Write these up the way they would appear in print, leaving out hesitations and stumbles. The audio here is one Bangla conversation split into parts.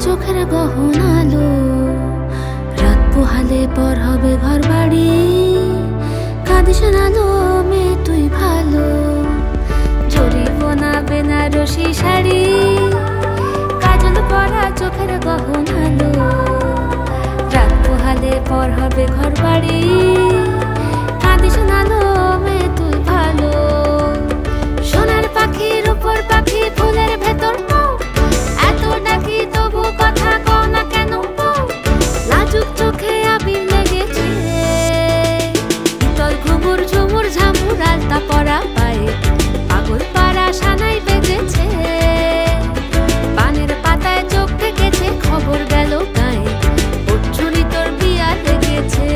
চোখের গহনা আলো, রাত পোহালে পর হবে ঘর বাড়ি। কাঁদিস না লো মেয়ে তুই ভালো, জরিব না বেনারসি শাড়ি। কাজল পরা চোখের গহনা আলো, রাত পোহালে পর হবে ঘর বাড়ি। কাঁদিস না লো মেয়ে তুই ভালো, সোনার পাখির উপর পাখি ফুলের ভেতর এত ডাকি তবু কথা কও না কেন? লাজুক চোখে আবির লেগেছে, তোর ঘুমুর ঝুমুর ঝামুর আলতা পরা পায়ে পাগল পাড়া সানাই বেজেছে। পানের পাতায় চোখ থেকেছে খবর গেল গায়ে, ওঠুরি তোর বিয়া লেগেছে।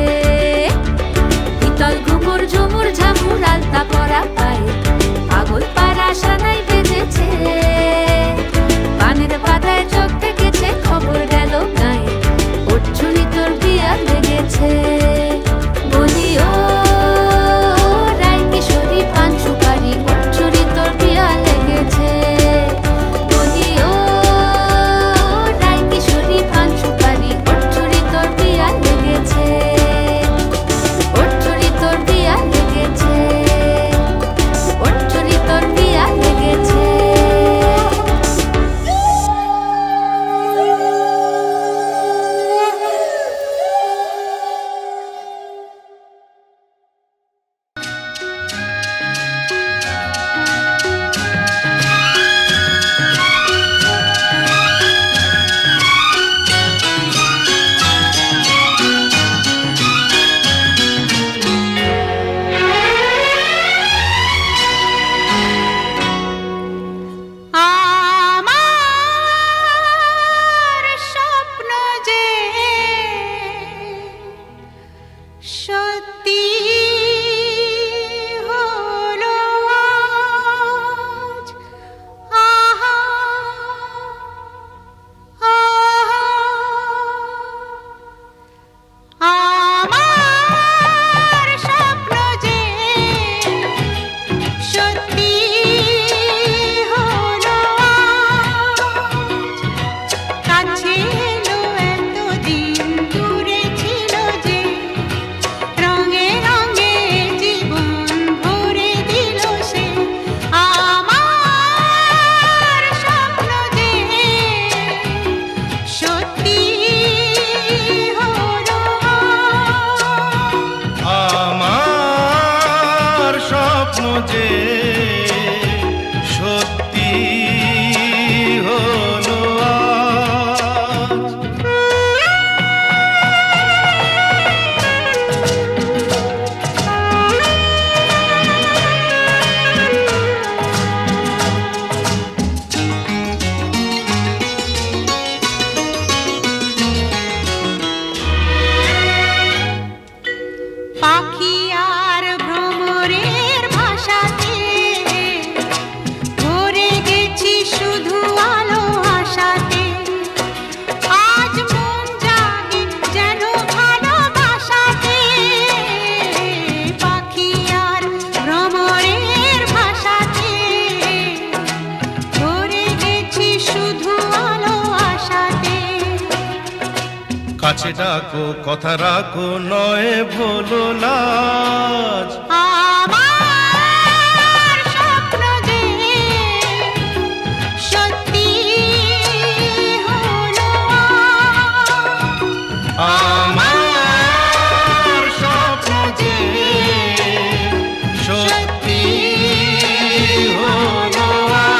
তোর ঘুমুর ঝুমুর ঝামুর আলতা পরা পায়ে পাগল পাড়া সানাই বেজেছে। পানের পাতায় চোখ থেকেছে খবর গেল গায়ে, ওঠুরি তোর বিয়া লেগেছে। বলি ও রাই কিশোরী পান সুপারি, ওঠুরি তোর বিয়া লেগেছে। বলি ও রাই কিশোরী পান সুপারি, ওঠুরি তোর বিয়া লেগেছে। ওঠুরি তোর বিয়া লেগেছে, ওঠুরি তোর বিয়া লেগেছে। আমার স্বপ্ন যে সত্যি হলো আজ। আহা আমার স্বপ্ন যে সত্যি হলো আজ। কাছে এলো এতদিন দূরে ছিল যে, রঙে রঙে জীবন ভরে দিল সে। আমার স্বপ্ন যে সত্যি হলো আজ। আমার স্বপ্ন যে সত্যি হলো আজ। পাখি আর ভ্রমরের ভাষাতে ভরে গেছি শুধু আলো আশাতে। আজ মন জাগে যেন ভালোবাসাতে, পাখি আর ভ্রমরের ভাষাতে ভরে গেছি শুধু আলো আশাতে। কাছে ডাকো কথা রাখো নয় ভোলো লাজ। আমার স্বপ্ন যে সত্যি হলো আজ। আমার স্বপ্ন যে সত্যি হলো আজ।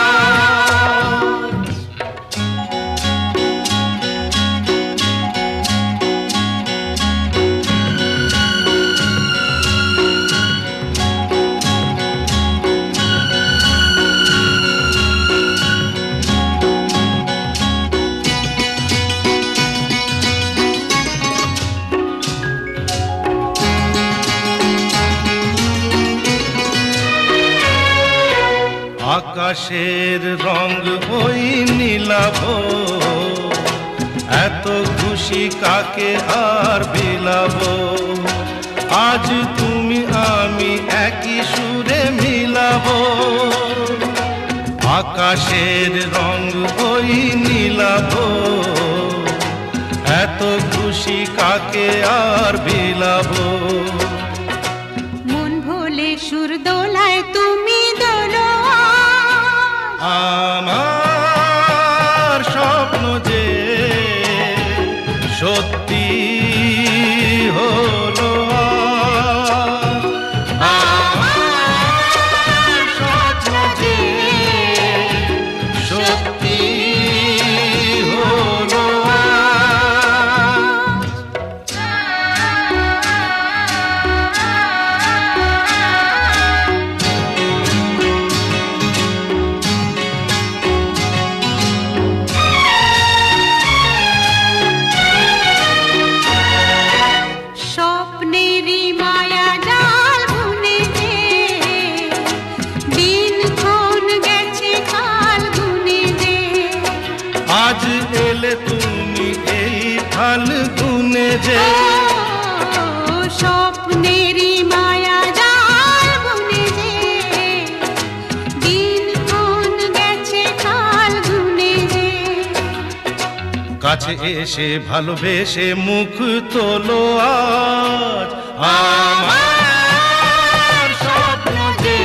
আকাশের রং ওই নীলাভ, এত খুশি কাকে আর বিলাব। আজ তুমি আমি একই সুরে মিলাব। আকাশের রং ওই নীলাভ, এত খুশি কাকে আর বিলাবো মন ভোলে সুর দোলায় তুমি দোলো আমার স্বপ্ন যে সত্যি হলো আমার স্বপ্ন যে সত্যি হলো স্বপ্নেরই মায়া জাল বুনে যে দিন ক্ষণ গেছে কাল গুনে যে আজ এলে তুমি এই ফাল্গুনে যে স্বপ্নেরই মায়া জাল বুনে যে দিন ক্ষণ গেছে কাল গুনে যে কাছে এসে ভালোবেসে মুখ তোলো আজ আমার স্বপ্ন যে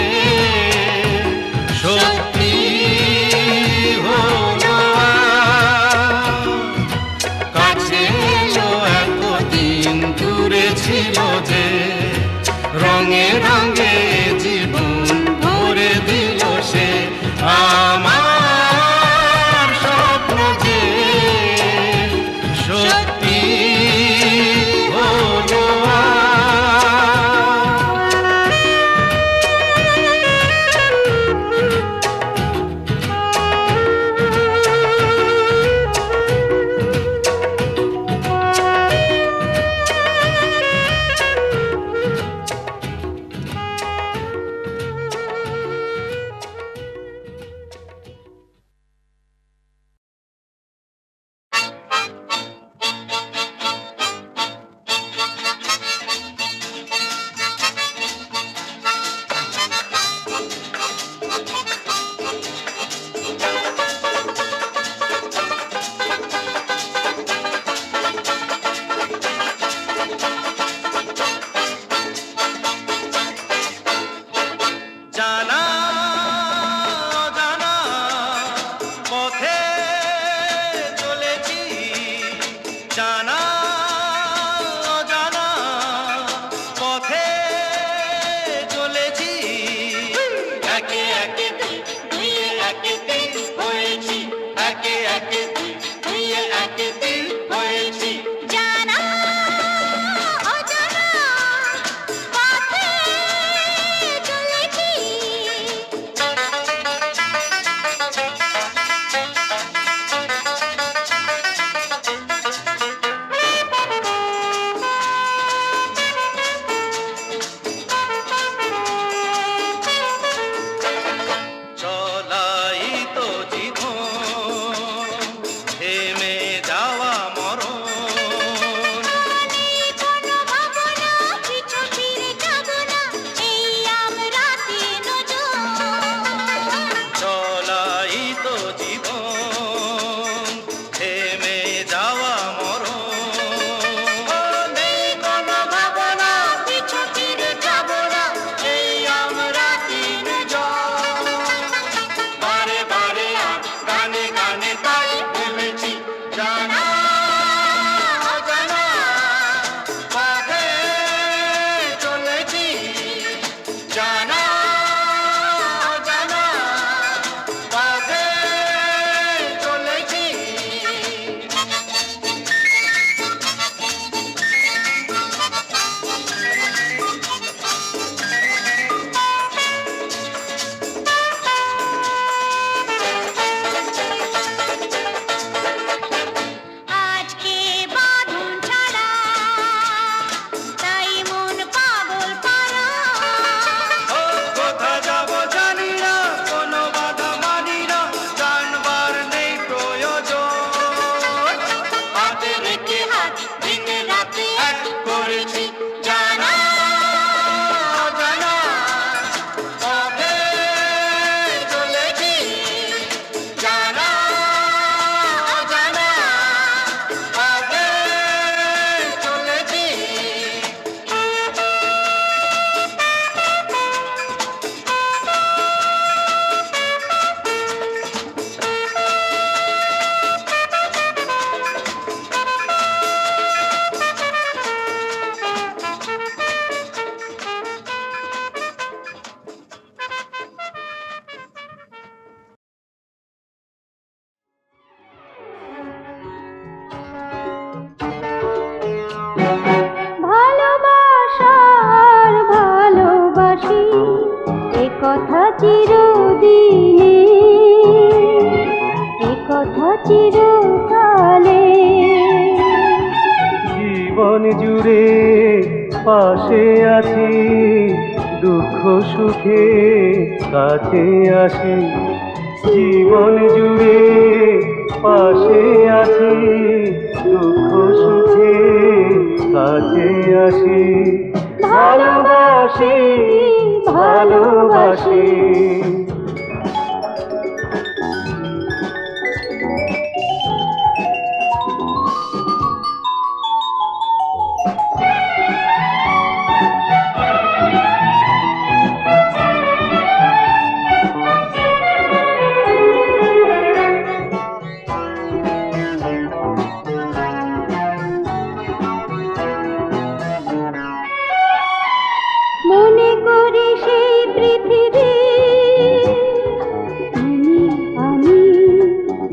সত্যি হলো আজ। কাছে এলো এতদিন দূরে ছিল যে রঙে রঙে জীবন ভরে দিল সে আমার স্বপ্ন যে সত্যি হলো জানা অজানা পথে চলেছি জানা অজানা পথে চলেছি একে একে দুই একে তিন হয়েছি একে একে দুই একে তিন হয়েছি জানা অজানা পথে চলেছি চলাই তো জীবন চিরকালে। জীবন জুড়ে পাশে আছি, দুঃখ সুখে কাছে আসি। জীবন জুড়ে পাশে আছি, দুঃখ সুখে কাছে আসি। ভালোবাসি ভালোবাসি। মনে করি সেই পৃথিবী তুমি আমি,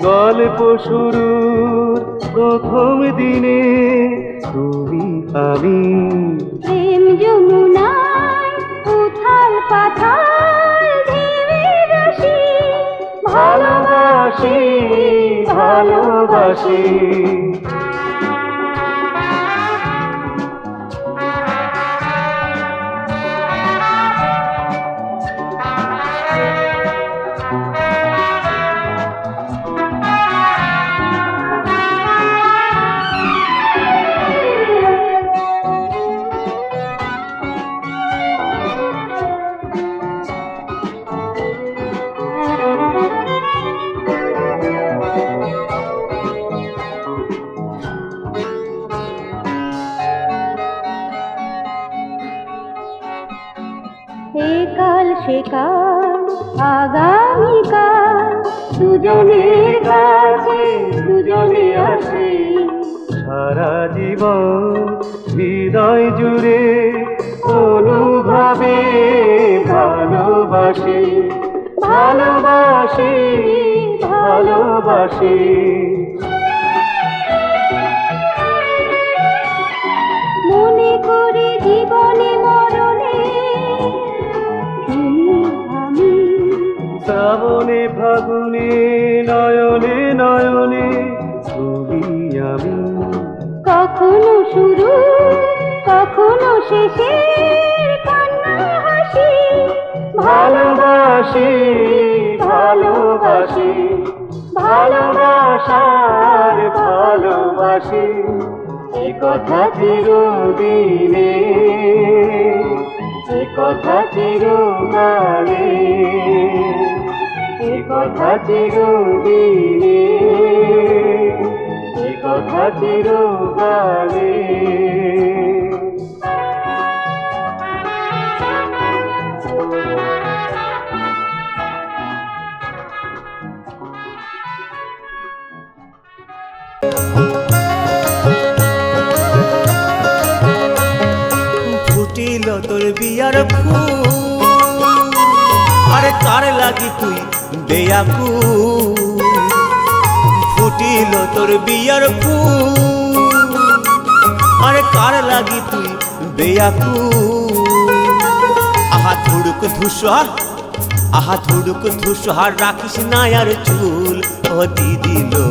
গল্প শুরুর প্রথম দিনে তুমি আমি। প্রেম যমুনায় উথাল পাথাল ঢেউয়ে ভাসি। ভালোবাসি ভালোবাসি। কাল সে কাল আগামীকাল দুজনের কাছে দুজনে আসি। সারা জীবন হৃদয় জুড়ে অনুভবে ভালোবাসি ভালোবাসি ভালোবাসি। মনে করে জীবনে মরণে তুমি আমি। শ্রাবণে ফাগুনে নয়নে নয়নে তুমি আমি। কখনো শুরু কখনো শেষের কান্না হাসি। ভালোবাসি ভালোবাসি ভালোবাসার ভালোবাসি। এ কথা চিরদিনে, এ কথা চিরকালে, এ কথা চিরদিনে, এ কথা চিরকালে। ফুটিল তোর বিয়ার ফুল, আরে কার লাগি তুই বেয়াকুল। ফুটিল তোর বিয়ার ফুল, আরে কার লাগি তুই বেয়াকুল। আহা ধুড়ুক ধূসর, আহা ধুড়ুক ধূসর রাখিস না আর চুল। ও দিদি লো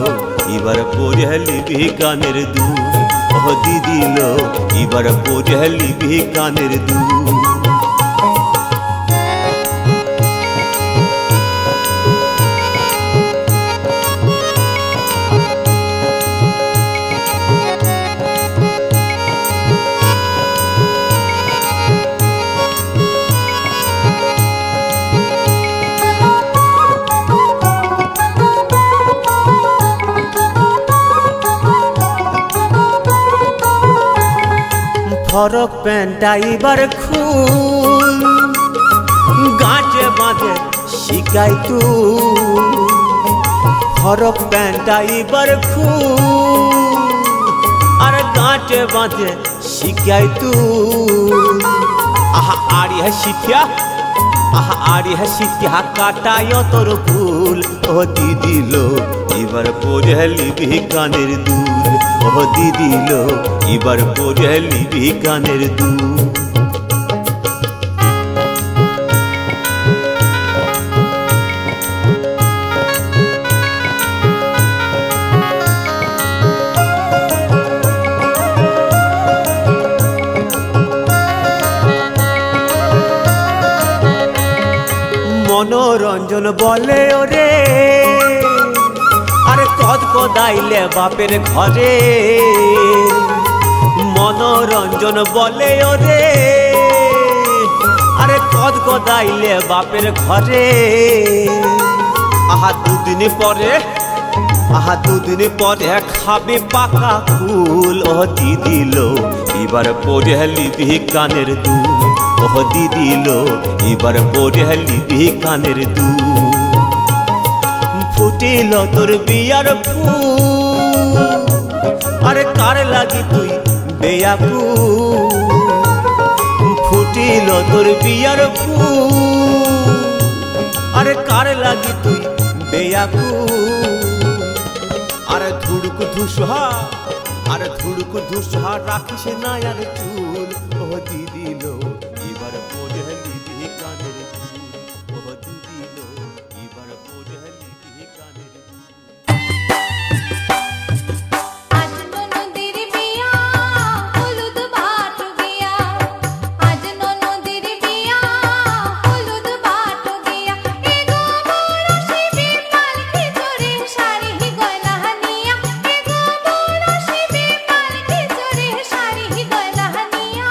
এবার পড়লি কানের দুল। ও দিদি লো এবার পড়লি কানের দুল। ফরক প্যান্টটা এবার খুল, গাঁটে বাঁধে শিকাই তুই। ফরক প্যান্টটা এবার খুল, আর গাঁটে বাঁধে শিকাই তুই। আহা আড়ি শিখিয়া, আহা আড়ি শিখিয়া কাটায় তোর ফুল। ও দিদি লো এবার পড়লি কানের দুল। ও দিদি লো এবার পড়লি কানের দুল। মনোরঞ্জন বলে ওরে আরে কদ কদাইলে বাপের ঘরে মনোরঞ্জন বলে ওরে আরে কদ কদাইলে বাপের ঘরে আহা দুদিন পরে খাবে পাকা ফুল ও দিদিল এবার পড়ে লিবি কানের দুল ও দিদিল এবার পড়ে লিবি কানের দুল ফুটিল তোর বিয়ার ফুল আরে কার লাগি তুই বেয়াকুল ফুটিল তোর বিয়ার ফুল আরে কার লাগি তুই বেয়াকুল আরে ধুড়ুক ধুসহা রাখিস না আর চুল ও দিদিল এবার পড়ে লিবি কানের দুল ও দিদিল এবার পড়ে লিবি কানের দুল আজ ননদের বিয়া হলুদ বাট গিয়া আজ ননদের বিয়া হলুদ বাট গিয়া এগো বড় শিবে পালকি চড়ে শাড়ি গয়না নিয়া এগো বড় শিবে পালকি চড়ে শাড়ি গয়না নিয়া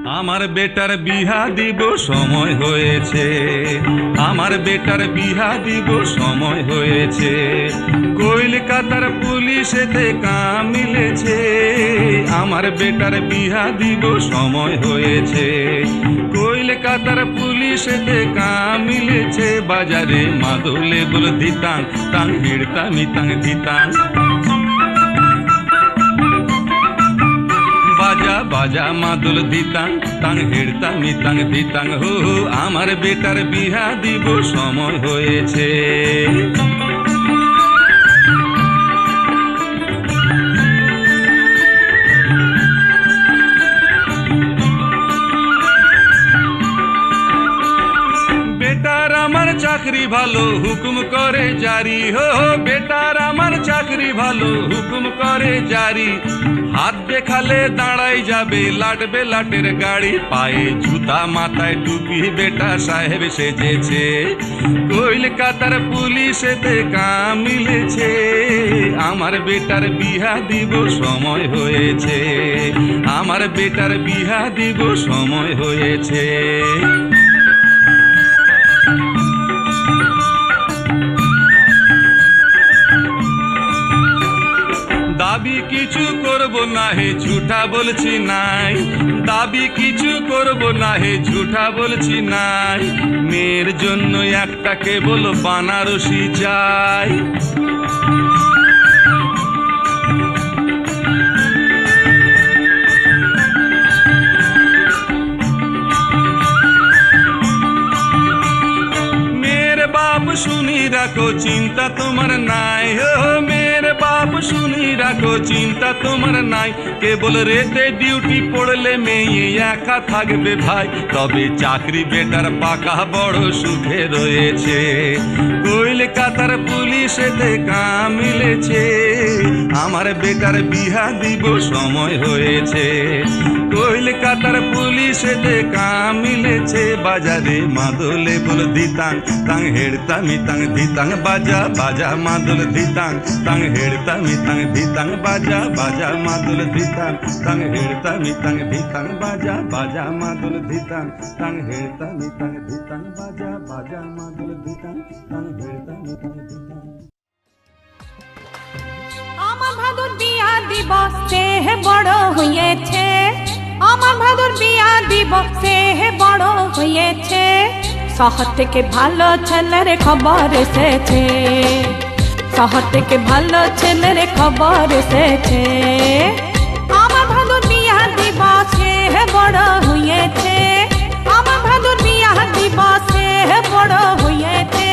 আমার বেটার বিহা দিব সময় হয়েছে, আমার বেটার বিহা দিব সময় হয়েছে। কলকাতার পুলিশেতে কাম মিলেছে, আমার বেটার বিহা দিব সময় হয়েছে। কলকাতার পুলিশেতে কাম মিলেছে, বাজারে মাদলে বল দিতাং তাং হিড়তা মিতাং দিতাং। বাজা বাজা মাদল দিতাং তাং হেড়তা মিতাং দিতাং। হো আমার বেটার বিহা দিব সময় হয়েছে। বেটার আমার চাকরি ভালো হুকুম করে জারি, হো বেটার আমার চাকরি ভালো হুকুম করে জারি। হাত দেখালে দাঁড়াই যাবে লাটবে লাটের গাড়ি, পায়ে জুতা মাথায় টুপি বেটা সাহেব সেজেছে। কলকাতার পুলিশেতে কাম মিলেছে, আমার বেটার বিহা দিব সময় হয়েছে, আমার বেটার বিহা দিব সময় হয়েছে। দাবি কিছু করব না হে ঝুঠা বলছি নাই, দাবি কিছু করব না হে ঝুঠা বলছি নাই। মেয়ের জন্য একটা কেবল বানারসি চাই। মেয়ের বাপ শুনি রাখো চিন্তা তোমার নাই, ও মেয়ের বাপ শুনি রাখো চিন্তা তোমার নাই। কেবল রেতে ডিউটি পড়লে মেয়ে একা থাকবে ভাই, তবে চাকরি বেটার পাকা বড় সুখে রয়েছে। কলকাতার পুলিশেতে কাম মিলেছে, আমার বেটার বিহা দিব সময় হয়েছে। কলকাতার পুলিশেতে কাম মিলেছে, বাজারে মাদলে বল দিতাং তাং হেড়তা মিতাং দিতাং। বাজা বাজা মাদল দিতাং তাং হেড়তা মিতাং দিতাং। বাজা বাজা মাদল দিতাং তাং হেড়তা মিতাং দিতাং। বাজা বাজা মাদল দিতাং তাং হেড়তা মিতাং দিতাং। বাজা বাজা মাদল দিতাং তাং হেড়তা মিতাং দিতাং। আমার ভাদুর বিয়া দিবসে বড় হয়েছে, আমার ভাদুর বিয়া দিবসে বড় হয়েছে। শহর থেকে ভালো ছেলের খবর এসেছে, শহর থেকে ভালো ছেলের খবর এসেছে। আমার ভাদুর বিয়া দিবসে বড় হয়েছে, আমার ভাদুর বিয়া দিবসে বড় হয়েছে।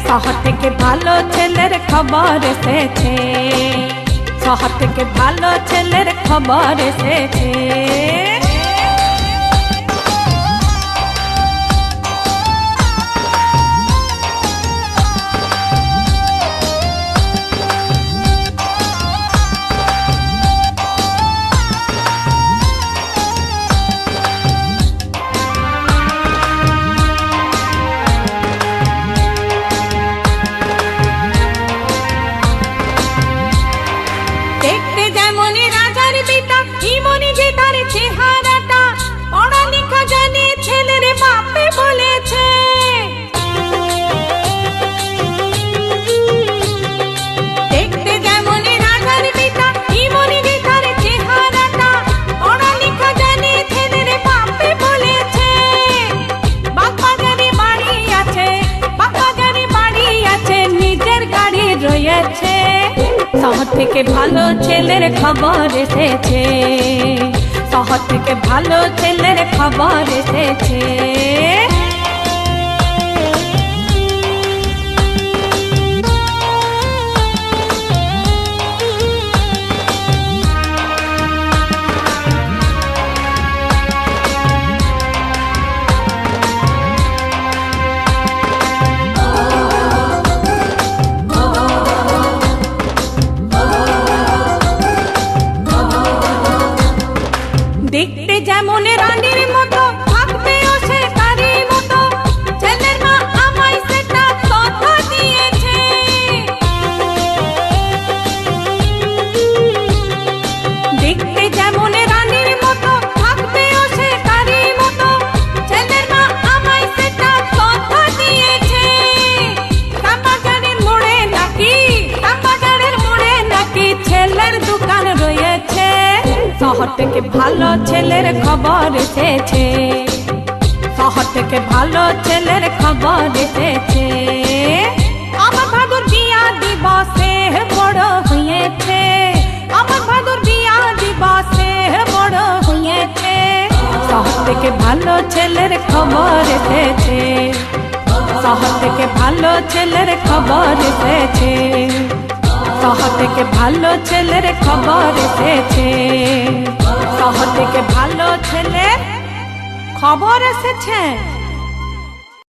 শহর থেকে ভালো ছেলের খবর এসেছে, শহর থেকে ভালো ছেলের খবর এসেছে। শহর থেকে ভালো ছেলের খবর এসেছে, শহর থেকে ভালো ছেলের খবর এসেছে। দেখতে যেমন রানীর মতো থাকবেও সে তারই মতো, ছেলের মা আমায় সেটা কথা দিয়েছে। দেখতে যেমন রানীর মতো থাকবেও সে খবর এসেছে, শহর থেকে ভালো ছেলের খবর এসেছে। আমার ভাদুর বিয়া দিবসে বড় হয়েছে, আমার ভাদুর বিয়া দিবসে বড় হয়েছে। শহর থেকে ভালো ছেলের খবর এসেছে, শহর থেকে ভালো ছেলের খবর এসেছে, শহর থেকে ভালো ছেলের খবর এসেছে, শহর থেকে ভালো ছেলের খবর এসেছে।